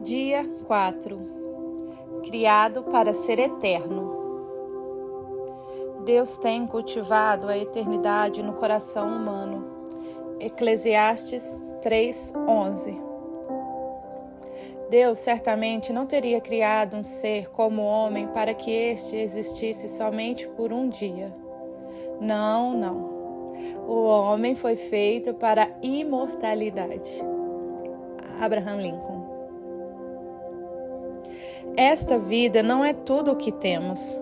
Dia 4. Criado para ser eterno. Deus tem cultivado a eternidade no coração humano. Eclesiastes 3:11. Deus certamente não teria criado um ser como o homem para que este existisse somente por um dia. Não. O homem foi feito para a imortalidade. Abraham Lincoln. Esta vida não é tudo o que temos.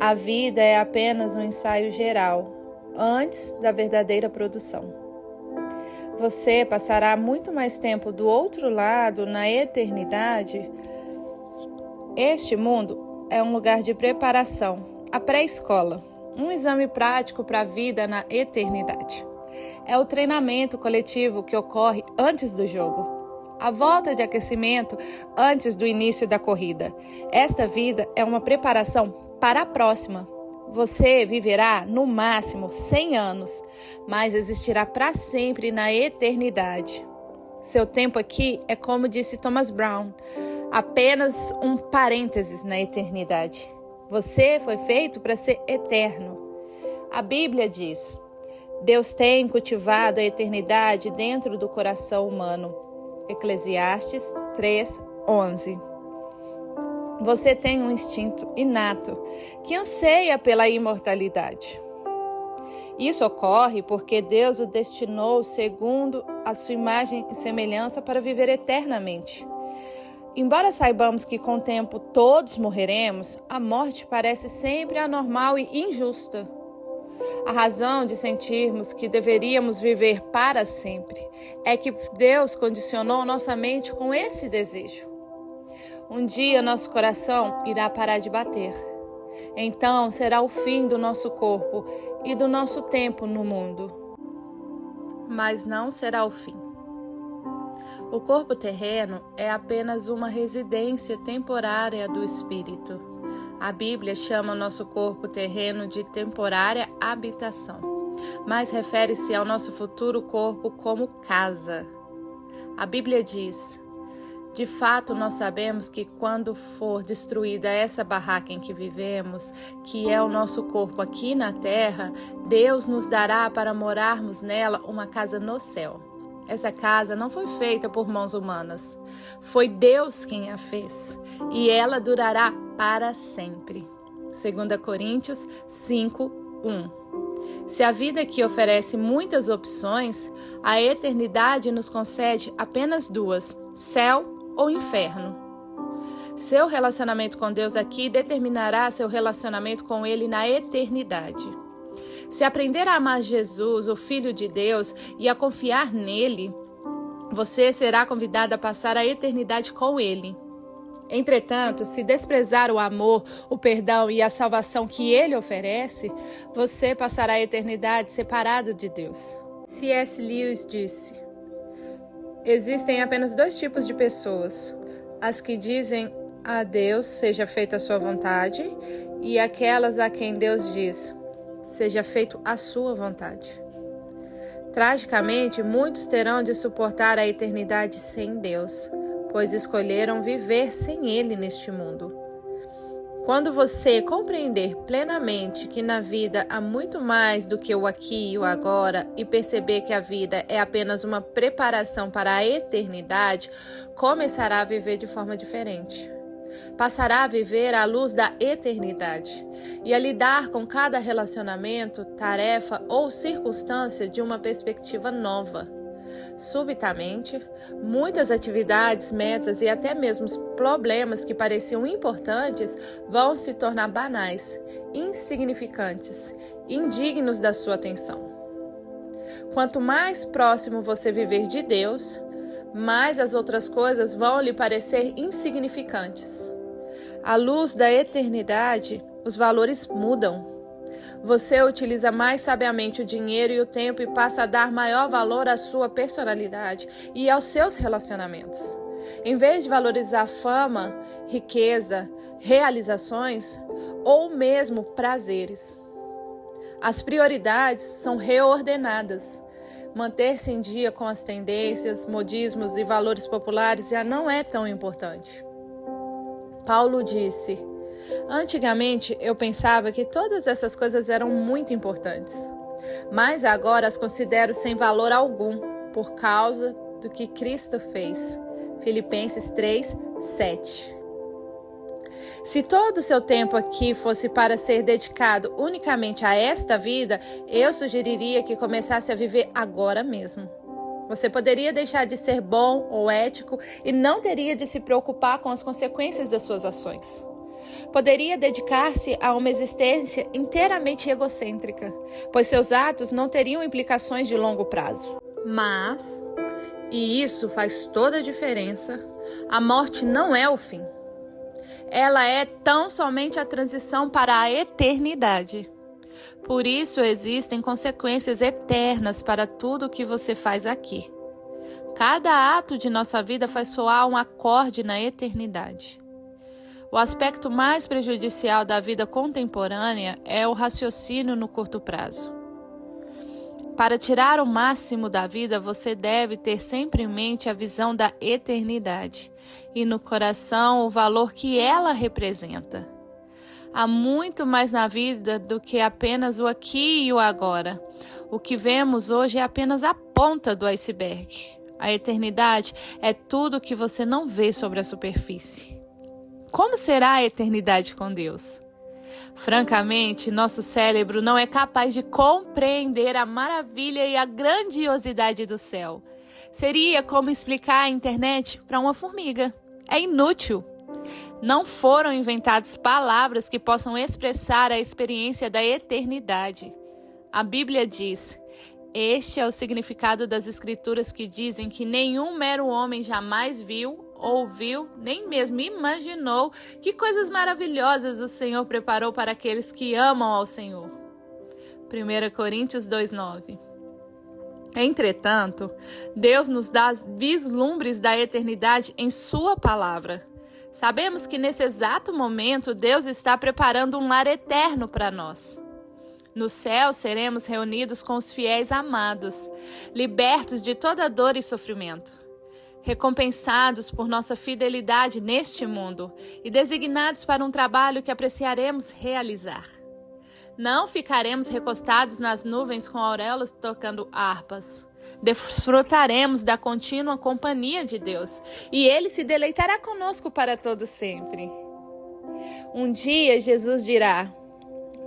A vida é apenas um ensaio geral, antes da verdadeira produção. Você passará muito mais tempo do outro lado, na eternidade. Este mundo é um lugar de preparação, a pré-escola, um exame prático para a vida na eternidade. É o treinamento coletivo que ocorre antes do jogo. A volta de aquecimento antes do início da corrida. Esta vida é uma preparação para a próxima. Você viverá no máximo 100 anos, mas existirá para sempre na eternidade. Seu tempo aqui é, como disse Thomas Brown, apenas um parênteses na eternidade. Você foi feito para ser eterno. A Bíblia diz: Deus tem cultivado a eternidade dentro do coração humano. Eclesiastes 3:11. Você tem um instinto inato que anseia pela imortalidade. Isso ocorre porque Deus o destinou segundo a sua imagem e semelhança para viver eternamente. Embora saibamos que com o tempo todos morreremos, a morte parece sempre anormal e injusta. A razão de sentirmos que deveríamos viver para sempre é que Deus condicionou nossa mente com esse desejo. Um dia nosso coração irá parar de bater. Então será o fim do nosso corpo e do nosso tempo no mundo. Mas não será o fim. O corpo terreno é apenas uma residência temporária do espírito. A Bíblia chama o nosso corpo terreno de temporária habitação, mas refere-se ao nosso futuro corpo como casa. A Bíblia diz: de fato, nós sabemos que quando for destruída essa barraca em que vivemos, que é o nosso corpo aqui na terra, Deus nos dará para morarmos nela uma casa no céu. Essa casa não foi feita por mãos humanas. Foi Deus quem a fez. E ela durará para sempre. 2 Coríntios 5:1. Se a vida aqui oferece muitas opções, a eternidade nos concede apenas duas: céu ou inferno. Seu relacionamento com Deus aqui determinará seu relacionamento com Ele na eternidade. Se aprender a amar Jesus, o Filho de Deus, e a confiar nele, você será convidado a passar a eternidade com ele. Entretanto, se desprezar o amor, o perdão e a salvação que ele oferece, você passará a eternidade separado de Deus. C.S. Lewis disse: existem apenas dois tipos de pessoas: as que dizem a Deus seja feita a sua vontade, e aquelas a quem Deus diz: seja feito a sua vontade. Tragicamente, muitos terão de suportar a eternidade sem Deus, pois escolheram viver sem Ele neste mundo. Quando você compreender plenamente que na vida há muito mais do que o aqui e o agora, e perceber que a vida é apenas uma preparação para a eternidade, começará a viver de forma diferente. Passará a viver à luz da eternidade e a lidar com cada relacionamento, tarefa ou circunstância de uma perspectiva nova. Subitamente, muitas atividades, metas e até mesmo problemas que pareciam importantes vão se tornar banais, insignificantes, indignos da sua atenção. Quanto mais próximo você viver de Deus, mais as outras coisas vão lhe parecer insignificantes. À luz da eternidade, os valores mudam. Você utiliza mais sabiamente o dinheiro e o tempo e passa a dar maior valor à sua personalidade e aos seus relacionamentos. Em vez de valorizar fama, riqueza, realizações ou mesmo prazeres. As prioridades são reordenadas. manter-se em dia com as tendências, modismos e valores populares já não é tão importante. Paulo disse: antigamente eu pensava que todas essas coisas eram muito importantes, mas agora as considero sem valor algum, por causa do que Cristo fez. Filipenses 3:7. Se todo o seu tempo aqui fosse para ser dedicado unicamente a esta vida, eu sugeriria que começasse a viver agora mesmo. Você poderia deixar de ser bom ou ético e não teria de se preocupar com as consequências das suas ações. Poderia dedicar-se a uma existência inteiramente egocêntrica, pois seus atos não teriam implicações de longo prazo. Mas, e isso faz toda a diferença, a morte não é o fim. Ela é tão somente a transição para a eternidade. Por isso existem consequências eternas para tudo o que você faz aqui. Cada ato de nossa vida faz soar um acorde na eternidade. O aspecto mais prejudicial da vida contemporânea é o raciocínio no curto prazo. Para tirar o máximo da vida, você deve ter sempre em mente a visão da eternidade e no coração o valor que ela representa. Há muito mais na vida do que apenas o aqui e o agora. O que vemos hoje é apenas a ponta do iceberg. A eternidade é tudo o que você não vê sobre a superfície. Como será a eternidade com Deus? Francamente, nosso cérebro não é capaz de compreender a maravilha e a grandiosidade do céu. Seria como explicar a internet para uma formiga. É inútil. Não foram inventadas palavras que possam expressar a experiência da eternidade. A Bíblia diz: este é o significado das Escrituras que dizem que nenhum mero homem jamais viu, ouviu, nem mesmo imaginou que coisas maravilhosas o Senhor preparou para aqueles que amam ao Senhor. 1 Coríntios 2:9. Entretanto, Deus nos dá vislumbres da eternidade em Sua palavra. Sabemos que nesse exato momento Deus está preparando um lar eterno para nós. No céu seremos reunidos com os fiéis amados, libertos de toda dor e sofrimento, recompensados por nossa fidelidade neste mundo e designados para um trabalho que apreciaremos realizar. Não ficaremos recostados nas nuvens com auréolas tocando harpas. Desfrutaremos da contínua companhia de Deus e Ele se deleitará conosco para todo sempre. Um dia Jesus dirá: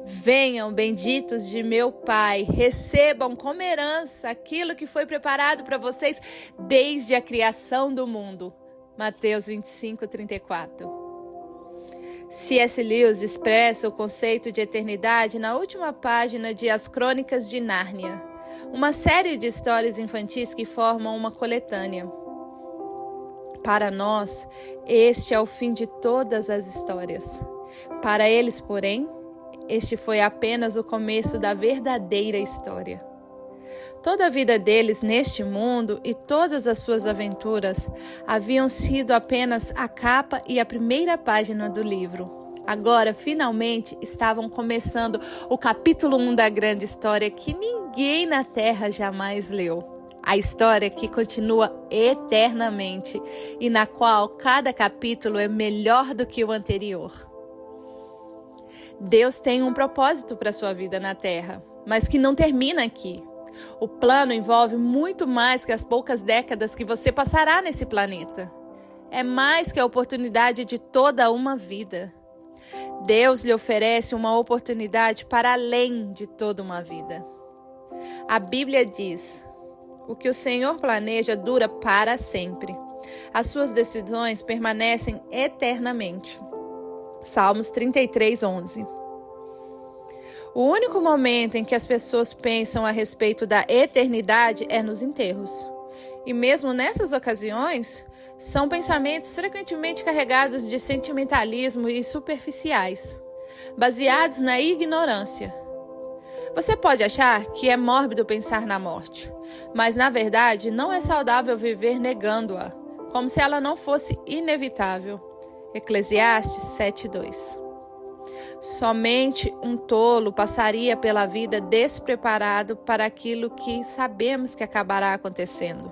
venham, benditos de meu Pai, recebam como herança aquilo que foi preparado para vocês desde a criação do mundo. Mateus 25:34. C.S. Lewis expressa o conceito de eternidade na última página de As Crônicas de Nárnia, uma série de histórias infantis que formam uma coletânea. Para nós, este é o fim de todas as histórias. Para eles, porém, este foi apenas o começo da verdadeira história. Toda a vida deles neste mundo e todas as suas aventuras haviam sido apenas a capa e a primeira página do livro. Agora, finalmente, estavam começando o capítulo 1 da grande história que ninguém na Terra jamais leu. A história que continua eternamente e na qual cada capítulo é melhor do que o anterior. Deus tem um propósito para a sua vida na Terra, mas que não termina aqui. O plano envolve muito mais que as poucas décadas que você passará nesse planeta. É mais que a oportunidade de toda uma vida. Deus lhe oferece uma oportunidade para além de toda uma vida. A Bíblia diz: o que o Senhor planeja dura para sempre. As suas decisões permanecem eternamente. Salmos 33:11. O único momento em que as pessoas pensam a respeito da eternidade é nos enterros. E mesmo nessas ocasiões, são pensamentos frequentemente carregados de sentimentalismo e superficiais, baseados na ignorância. Você pode achar que é mórbido pensar na morte, mas na verdade não é saudável viver negando-a, como se ela não fosse inevitável. Eclesiastes 7:2. Somente um tolo passaria pela vida despreparado para aquilo que sabemos que acabará acontecendo.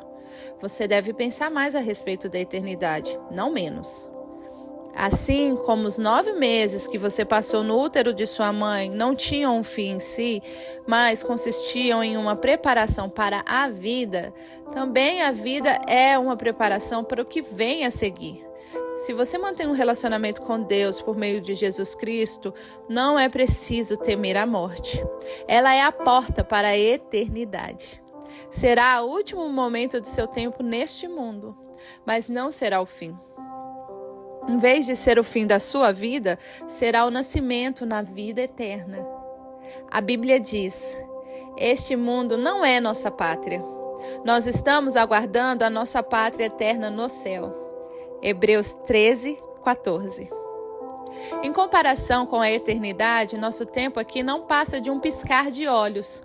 Você deve pensar mais a respeito da eternidade, não menos. Assim como os 9 meses que você passou no útero de sua mãe não tinham um fim em si, mas consistiam em uma preparação para a vida, também a vida é uma preparação para o que vem a seguir. Se você mantém um relacionamento com Deus por meio de Jesus Cristo, não é preciso temer a morte. Ela é a porta para a eternidade. Será o último momento do seu tempo neste mundo, mas não será o fim. Em vez de ser o fim da sua vida, será o nascimento na vida eterna. A Bíblia diz: este mundo não é nossa pátria. Nós estamos aguardando a nossa pátria eterna no céu. Hebreus 13, 14. Em comparação com a eternidade, nosso tempo aqui não passa de um piscar de olhos,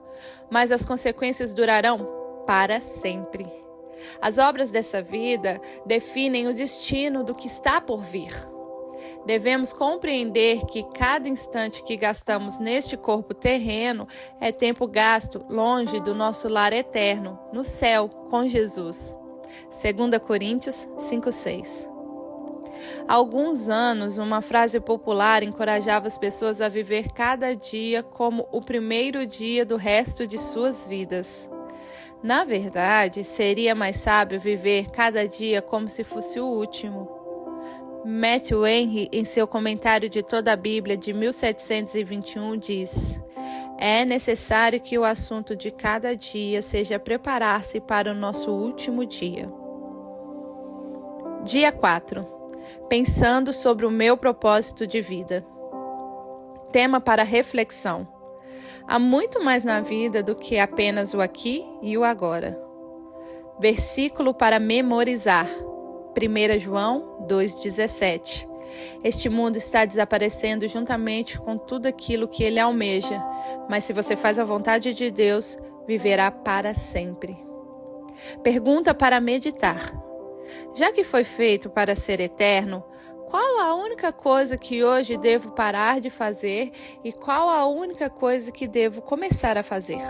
mas as consequências durarão para sempre. As obras dessa vida definem o destino do que está por vir. Devemos compreender que cada instante que gastamos neste corpo terreno é tempo gasto longe do nosso lar eterno, no céu, com Jesus. 2 Coríntios 5:6. Há alguns anos, uma frase popular encorajava as pessoas a viver cada dia como o primeiro dia do resto de suas vidas. Na verdade, seria mais sábio viver cada dia como se fosse o último. Matthew Henry, em seu comentário de toda a Bíblia de 1721, diz: é necessário que o assunto de cada dia seja preparar-se para o nosso último dia. Dia 4. Pensando sobre o meu propósito de vida. Tema para reflexão. Há muito mais na vida do que apenas o aqui e o agora. Versículo para memorizar. 1 João 2,17. Este mundo está desaparecendo juntamente com tudo aquilo que ele almeja, mas se você faz a vontade de Deus, viverá para sempre. Pergunta para meditar. Já que foi feito para ser eterno, qual a única coisa que hoje devo parar de fazer e qual a única coisa que devo começar a fazer?